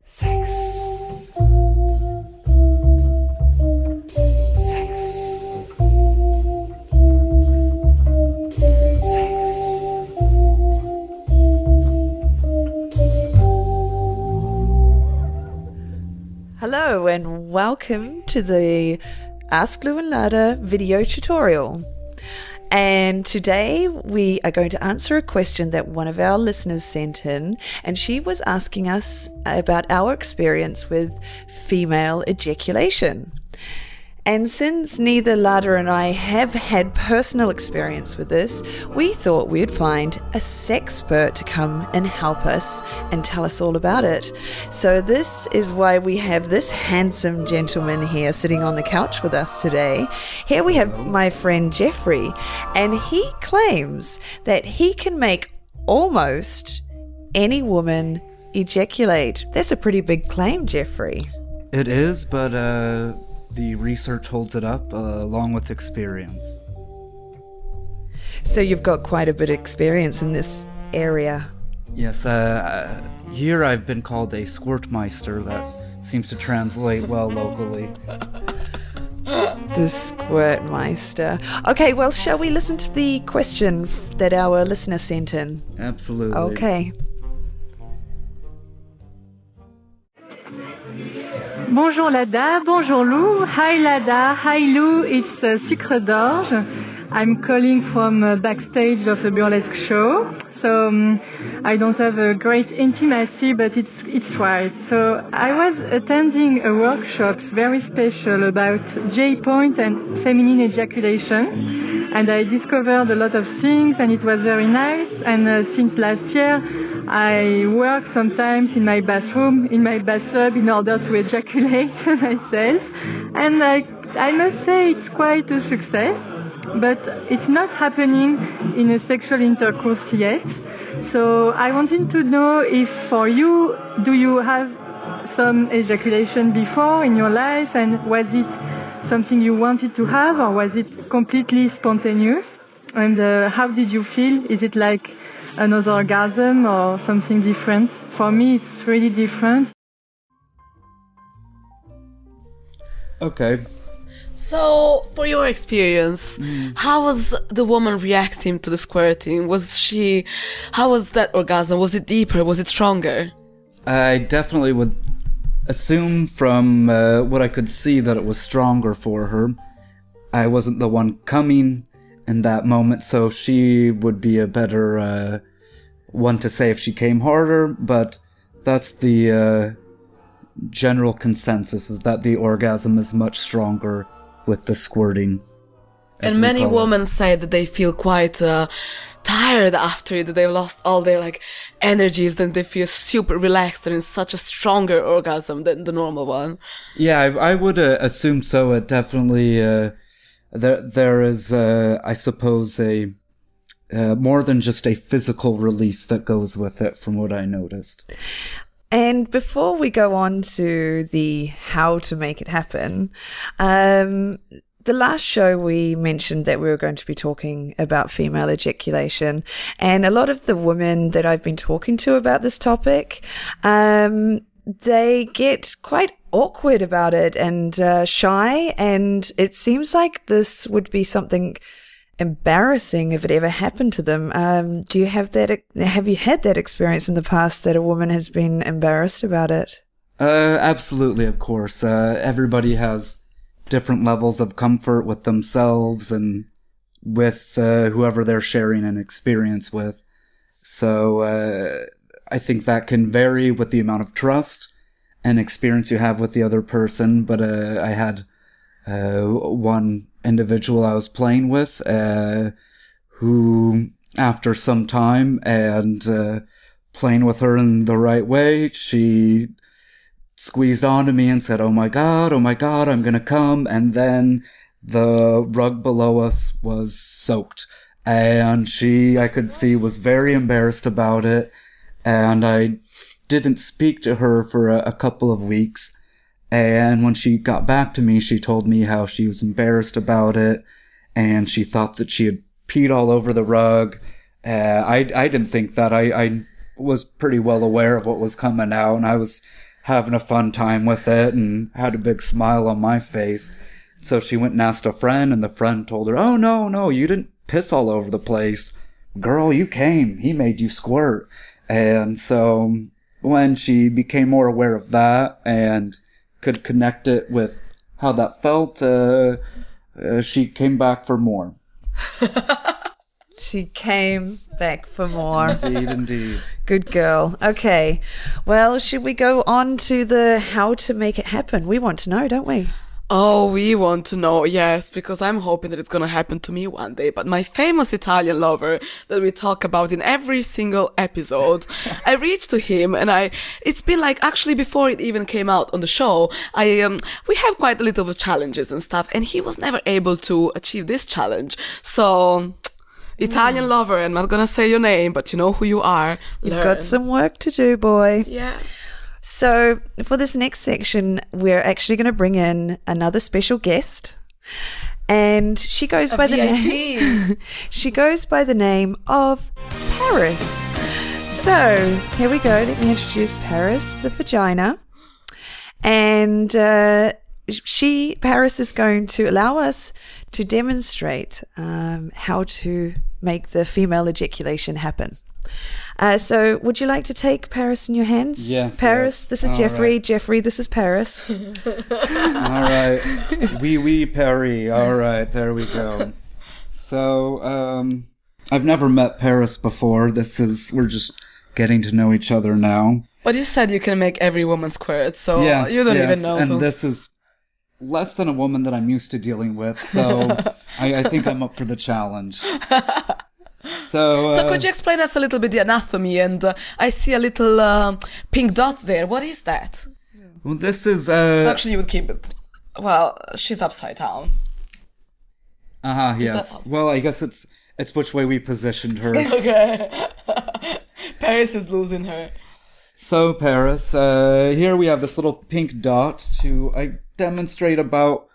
Sex. Sex. Sex. Hello and welcome to the Ask Lou and Lada video tutorial. And today we are going to answer a question that one of our listeners sent in, and she was asking us about our experience with female ejaculation. And since neither Lada and I have had personal experience with this, we thought we'd find a sexpert to come and help us and tell us all about it. So this is why we have this handsome gentleman here sitting on the couch with us today. Here we have my friend Jeffrey, and he claims that he can make almost any woman ejaculate. That's a pretty big claim, Jeffrey. It is, but the research holds it up along with experience. So you've got quite a bit of experience in this area. Yes, here I've been called a squirtmeister. That seems to translate well locally. The Squirtmeister. Okay, well, shall we listen to the question that our listener sent in? Absolutely. Okay. Bonjour Lada, bonjour Lou. Hi Lada, hi Lou, it's Sucre d'Orge. I'm calling from backstage of a burlesque show. So I don't have a great intimacy, but it's right. So I was attending a workshop very special about J-point and feminine ejaculation. And I discovered a lot of things, and it was very nice. And since last year, I work sometimes in my bathroom, in my bathtub, in order to ejaculate myself. And I must say it's quite a success, but it's not happening in a sexual intercourse yet. So I wanted to know if for you, do you have some ejaculation before in your life, and was it something you wanted to have, or was it completely spontaneous? And how did you feel? Is it like another orgasm or something different? For me, it's really different. Okay. So, for your experience, how was the woman reacting to the squirting? How was that orgasm? Was it deeper? Was it stronger? I definitely would assume from what I could see that it was stronger for her. I wasn't the one coming in that moment, so she would be a better one to say if she came harder, but that's the general consensus, is that the orgasm is much stronger with the squirting. And many women say that they feel quite tired after it, that they've lost all their energies, then they feel super relaxed and in such a stronger orgasm than the normal one. Yeah, I would assume so. It definitely there is I suppose a more than just a physical release that goes with it, from what I noticed. And before we go on to the how to make it happen, the last show we mentioned that we were going to be talking about female ejaculation, and a lot of the women that I've been talking to about this topic, they get quite awkward about it and shy, and it seems like this would be something embarrassing if it ever happened to them. Do you have that? Have you had that experience in the past that a woman has been embarrassed about it? Absolutely, of course. Everybody has different levels of comfort with themselves and with whoever they're sharing an experience with. So I think that can vary with the amount of trust and experience you have with the other person. But I had one individual I was playing with who, after some time and playing with her in the right way, she squeezed onto me and said, oh my god, I'm gonna come. And then the rug below us was soaked, and I could see, was very embarrassed about it. And I didn't speak to her for a couple of weeks. And when she got back to me, she told me how she was embarrassed about it, and she thought that she had peed all over the rug. I didn't think that. I was pretty well aware of what was coming out, and I was having a fun time with it and had a big smile on my face. So she went and asked a friend, and the friend told her, "Oh, no, you didn't piss all over the place. Girl, you came. He made you squirt." And so when she became more aware of that and could connect it with how that felt, she came back for more. She came back for more. Indeed. Good girl. Okay. Well, should we go on to the how to make it happen? We want to know, don't we? Oh, we want to know, yes, because I'm hoping that it's gonna happen to me one day. But my famous Italian lover that we talk about in every single episode, I reached to him, and it's been like, actually before it even came out on the show, we have quite a little of challenges and stuff, and he was never able to achieve this challenge. So, Italian lover, I'm not gonna say your name, but you know who you are. You've got some work to do, boy. Yeah. So for this next section, we're actually going to bring in another special guest, and she goes by the name. She goes by the name of Paris. So here we go. Let me introduce Paris, the vagina, and Paris is going to allow us to demonstrate how to make the female ejaculation happen. So would you like to take Paris in your hands? Yes. Paris, yes. This is All Jeffrey. right. Jeffrey, this is Paris. All right. Oui, Perry. All right, there we go. So, I've never met Paris before. We're just getting to know each other now. But you said you can make every woman squirt, so Yes, you don't even know. And this is less than a woman that I'm used to dealing with, so I think I'm up for the challenge. So could you explain us a little bit the anatomy? And I see a little pink dot there. What is that? Well, this is... So actually you would keep it... Well, she's upside down. Yes. Well, I guess it's which way we positioned her. Okay. Paris is losing her. So, Paris, here we have this little pink dot to demonstrate about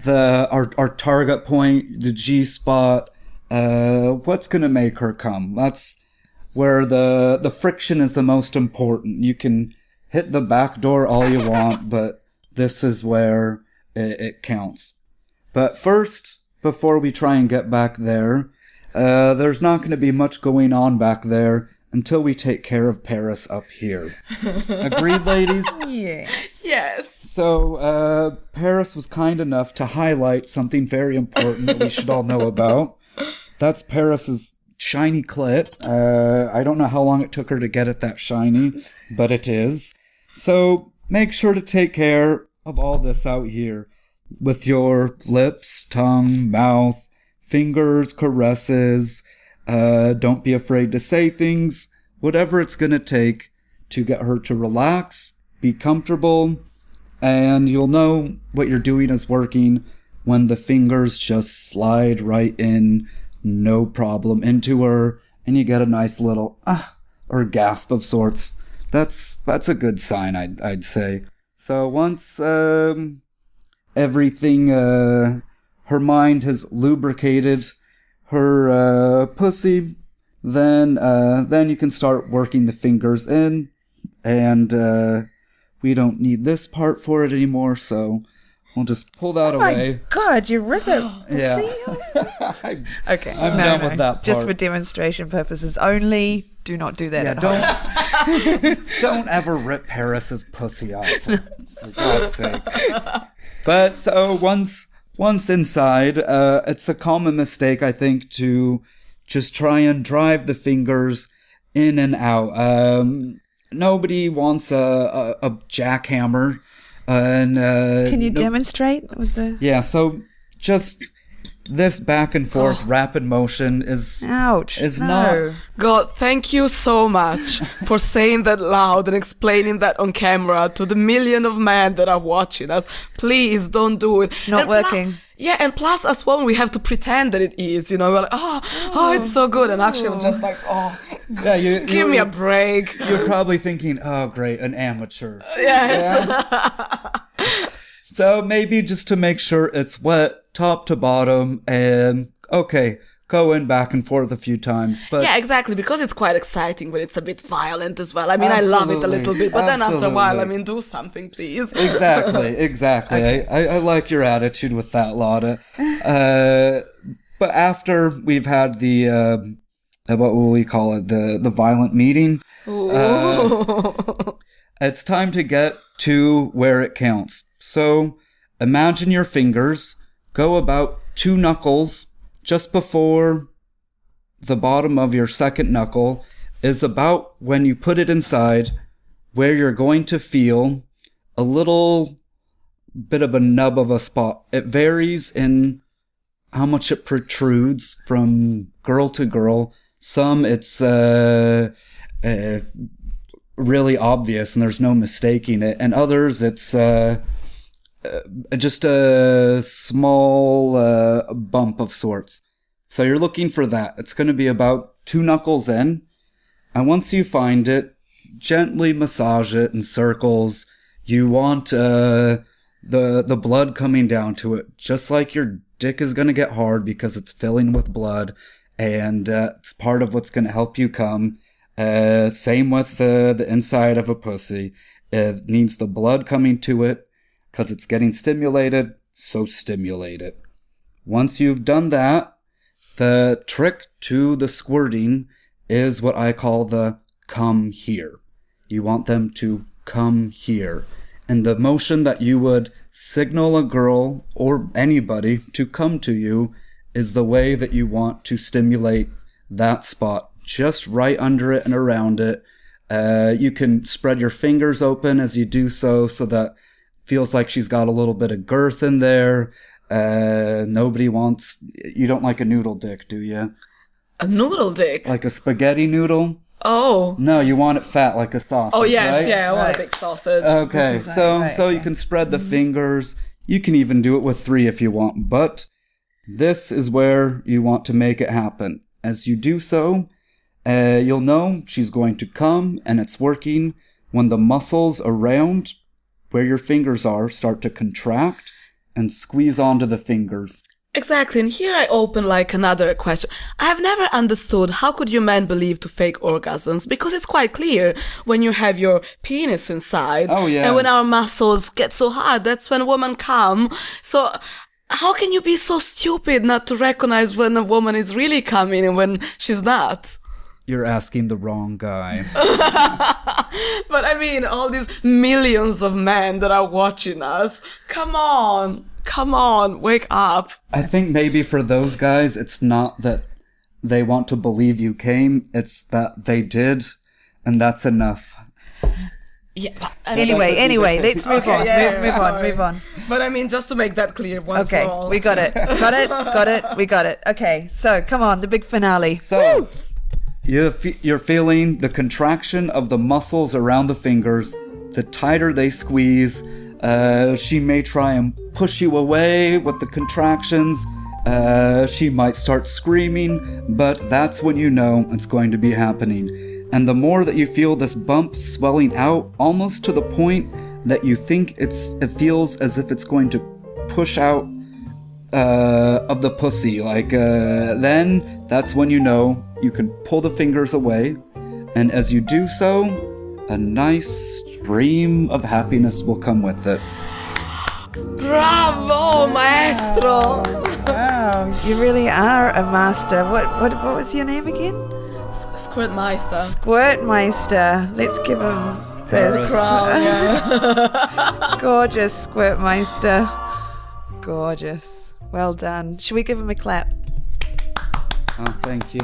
our target point, the G-spot, what's going to make her come. That's where the friction is the most important. You can hit the back door all you want, but this is where it counts. But first, before we try and get back there, there's not going to be much going on back there until we take care of Paris up here. Agreed, ladies? Yes. So, Paris was kind enough to highlight something very important that we should all know about. That's Paris's shiny clit. I don't know how long it took her to get it that shiny, but it is. So, make sure to take care of all this out here with your lips, tongue, mouth, fingers, caresses. Don't be afraid to say things, whatever it's going to take to get her to relax, be comfortable, and you'll know what you're doing is working when the fingers just slide right in, no problem, into her, and you get a nice little or gasp of sorts. That's a good sign, I'd say. So once everything, her mind has lubricated her pussy, then you can start working the fingers in, and we don't need this part for it anymore, so we'll just pull that away. My God, you rip it. Yeah. Okay, I'm done with that part. Just for demonstration purposes only. Do not do that at home. Don't ever rip Paris's pussy off, for God's sake. But so once inside, it's a common mistake, I think, to just try and drive the fingers in and out. Nobody wants a jackhammer. Can you demonstrate with the... Yeah, so just this back and forth rapid motion is... Ouch. Is no. not... God, thank you so much for saying that loud and explaining that on camera to the million of men that are watching us. Please don't do it. It's not working. And plus as well, we have to pretend that it is, you know, we're like, oh, it's so good. And actually I'm just like, yeah, give me a break. You're probably thinking, oh, great, an amateur. Yes. Yeah. So maybe just to make sure it's wet, top to bottom, and okay, going back and forth a few times. But yeah, exactly, because it's quite exciting when it's a bit violent as well. I mean, I love it a little bit, but then after a while, I mean, do something, please. Exactly. Okay. I like your attitude with that, Lada. But after we've had the, what will we call it, the violent meeting, it's time to get to where it counts. So imagine your fingers go about 2 knuckles just before the bottom of your second knuckle is about when you put it inside where you're going to feel a little bit of a nub of a spot. It varies in how much it protrudes from girl to girl. Some it's really obvious and there's no mistaking it, and others it's just a small bump of sorts. So you're looking for that. It's going to be about 2 knuckles in, and once you find it, gently massage it in circles. You want the blood coming down to it, just like your dick is going to get hard because it's filling with blood, and it's part of what's going to help you come. Same with the inside of a pussy. It needs the blood coming to it because it's getting stimulated, so stimulate it. Once you've done that, the trick to the squirting is what I call the come here. You want them to come here. And the motion that you would signal a girl or anybody to come to you is the way that you want to stimulate that spot, just right under it and around it. You can spread your fingers open as you do so that feels like she's got a little bit of girth in there. Nobody wants... You don't like a noodle dick, do you? A noodle dick? Like a spaghetti noodle? Oh. No, you want it fat like a sausage, Oh, yes, right? yeah, I want a big sausage. Okay, so you can spread the fingers. You can even do it with 3 if you want. But this is where you want to make it happen. As you do so, you'll know she's going to come and it's working when the muscles around where your fingers are start to contract and squeeze onto the fingers. Exactly, and here I open like another question. I have never understood how could you men believe to fake orgasms, because it's quite clear when you have your penis inside. Oh, yeah. And when our muscles get so hard, that's when women come. So how can you be so stupid not to recognize when a woman is really coming and when she's not? You're asking the wrong guy. But I mean, all these millions of men that are watching us, come on, wake up. I think maybe for those guys, it's not that they want to believe you came, it's that they did, and that's enough. Yeah. But, Anyway, let's move on. Move on. But I mean, just to make that clear once for all. Okay, we got it. We got it. Okay, so come on, the big finale. So, you're feeling the contraction of the muscles around the fingers. The tighter they squeeze, she may try and push you away with the contractions. She might start screaming, but that's when you know it's going to be happening. And the more that you feel this bump swelling out, almost to the point that you think it feels as if it's going to push out of the pussy, then that's when you know you can pull the fingers away, and as you do so, a nice stream of happiness will come with it. Bravo, maestro! Wow, you really are a master. What was your name again? Squirtmeister. Squirtmeister. Let's give him this crown. Yeah. Gorgeous, Squirtmeister. Gorgeous. Well done. Should we give him a clap? Oh, thank you.